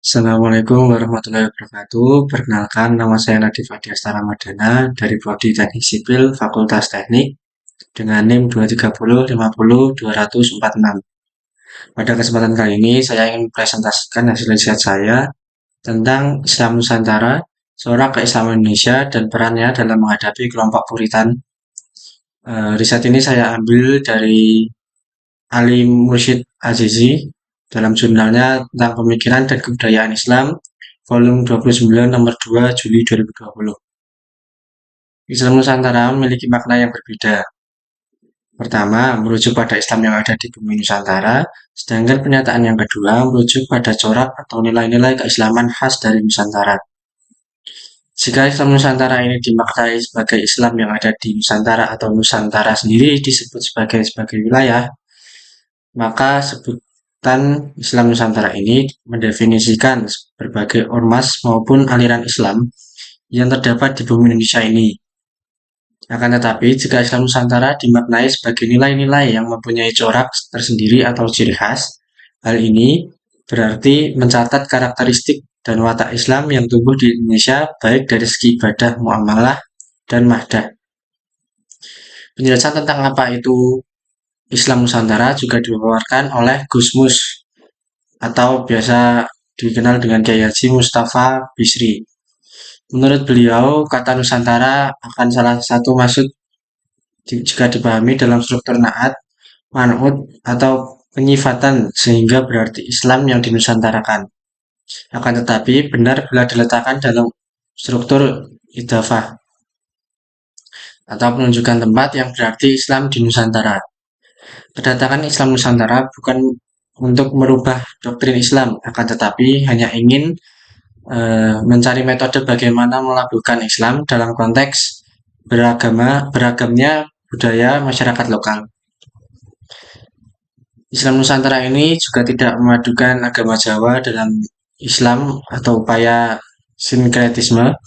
Assalamualaikum warahmatullahi wabarakatuh. Perkenalkan, nama saya Nadif Adi Astara Madana dari Prodi Teknik Sipil Fakultas Teknik dengan NIM 230500246. Pada kesempatan kali ini, saya ingin presentasikan hasil riset saya tentang Islam Nusantara, Corak Keislaman Indonesia, dan perannya dalam menghadapi kelompok Puritan. Riset ini saya ambil dari Ali Mursyid Azizi dalam jurnalnya tentang pemikiran dan kebudayaan Islam, volume 29 nomor 2 Juli 2020. Islam Nusantara memiliki makna yang berbeda. Pertama, merujuk pada Islam yang ada di bumi Nusantara, sedangkan pernyataan yang kedua merujuk pada corak atau nilai-nilai keislaman khas dari Nusantara. Jika Islam Nusantara ini dimaknai sebagai Islam yang ada di Nusantara atau Nusantara sendiri disebut sebagai wilayah, maka sebutan Islam Nusantara ini mendefinisikan berbagai ormas maupun aliran Islam yang terdapat di bumi Indonesia ini. Akan tetapi, jika Islam Nusantara dimaknai sebagai nilai-nilai yang mempunyai corak tersendiri atau ciri khas, hal ini berarti mencatat karakteristik dan watak Islam yang tumbuh di Indonesia baik dari segi ibadah, muamalah, dan mahdah. Penjelasan tentang apa itu Islam Nusantara juga dipaparkan oleh Gusmus atau biasa dikenal dengan Kiai Haji Mustafa Bisri. Menurut beliau, kata Nusantara akan salah satu maksud jika dipahami dalam struktur naat, man'ut, atau penyifatan sehingga berarti Islam yang dinusantarakan. Akan tetapi benar bila diletakkan dalam struktur idafah atau penunjukan tempat yang berarti Islam di Nusantara. Kedatangan Islam Nusantara bukan untuk merubah doktrin Islam, akan tetapi hanya ingin mencari metode bagaimana melabuhkan Islam dalam konteks beragamnya budaya masyarakat lokal. Islam Nusantara ini juga tidak memadukan agama Jawa dalam Islam atau upaya sinkretisme,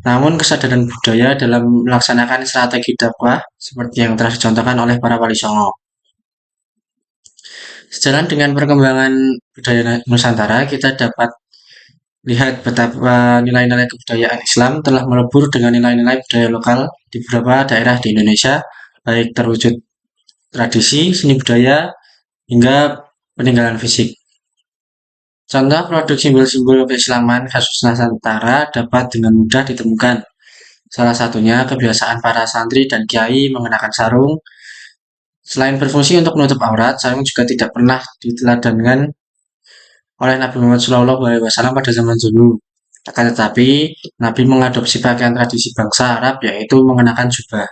namun kesadaran budaya dalam melaksanakan strategi dakwah seperti yang telah dicontohkan oleh para wali songo. Sejalan dengan perkembangan budaya Nusantara, kita dapat lihat betapa nilai-nilai kebudayaan Islam telah melebur dengan nilai-nilai budaya lokal di beberapa daerah di Indonesia, baik terwujud tradisi, seni budaya, hingga peninggalan fisik. Contoh produk simbol-simbol keislaman khas Nusantara dapat dengan mudah ditemukan. Salah satunya kebiasaan para santri dan kiai mengenakan sarung. Selain berfungsi untuk menutup aurat, sarung juga tidak pernah diteladankan oleh Nabi Muhammad SAW pada zaman dulu. Akan tetapi, Nabi mengadopsi pakaian tradisi bangsa Arab yaitu mengenakan jubah.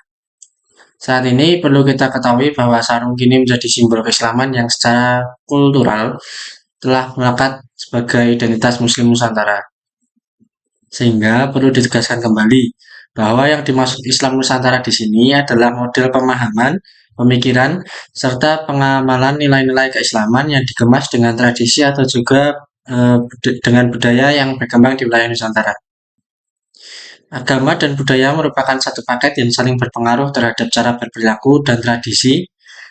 Saat ini perlu kita ketahui bahwa sarung kini menjadi simbol keislaman yang secara kultural telah melekat sebagai identitas Muslim Nusantara. Sehingga perlu ditegaskan kembali bahwa yang dimaksud Islam Nusantara di sini adalah model pemahaman, pemikiran, serta pengamalan nilai-nilai keislaman yang dikemas dengan tradisi atau juga dengan budaya yang berkembang di wilayah Nusantara. Agama dan budaya merupakan satu paket yang saling berpengaruh terhadap cara berperilaku dan tradisi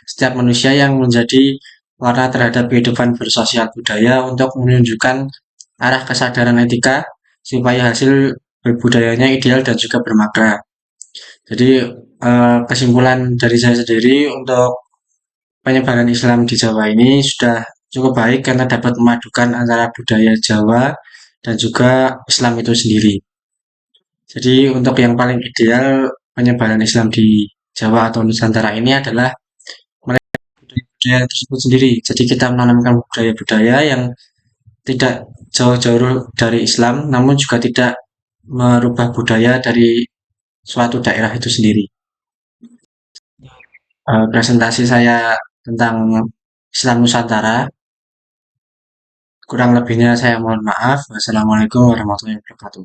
setiap manusia yang menjadi warna terhadap kehidupan bersosial budaya untuk menunjukkan arah kesadaran etika supaya hasil berbudayanya ideal dan juga bermakna. Jadi kesimpulan dari saya sendiri untuk penyebaran Islam di Jawa ini sudah cukup baik karena dapat memadukan antara budaya Jawa dan juga Islam itu sendiri. Jadi untuk yang paling ideal penyebaran Islam di Jawa atau Nusantara ini adalah budaya tersebut sendiri. Jadi kita menanamkan budaya-budaya yang tidak jauh-jauh dari Islam, namun juga tidak merubah budaya dari suatu daerah itu sendiri. Presentasi saya tentang Islam Nusantara, kurang lebihnya saya mohon maaf. Wassalamualaikum warahmatullahi wabarakatuh.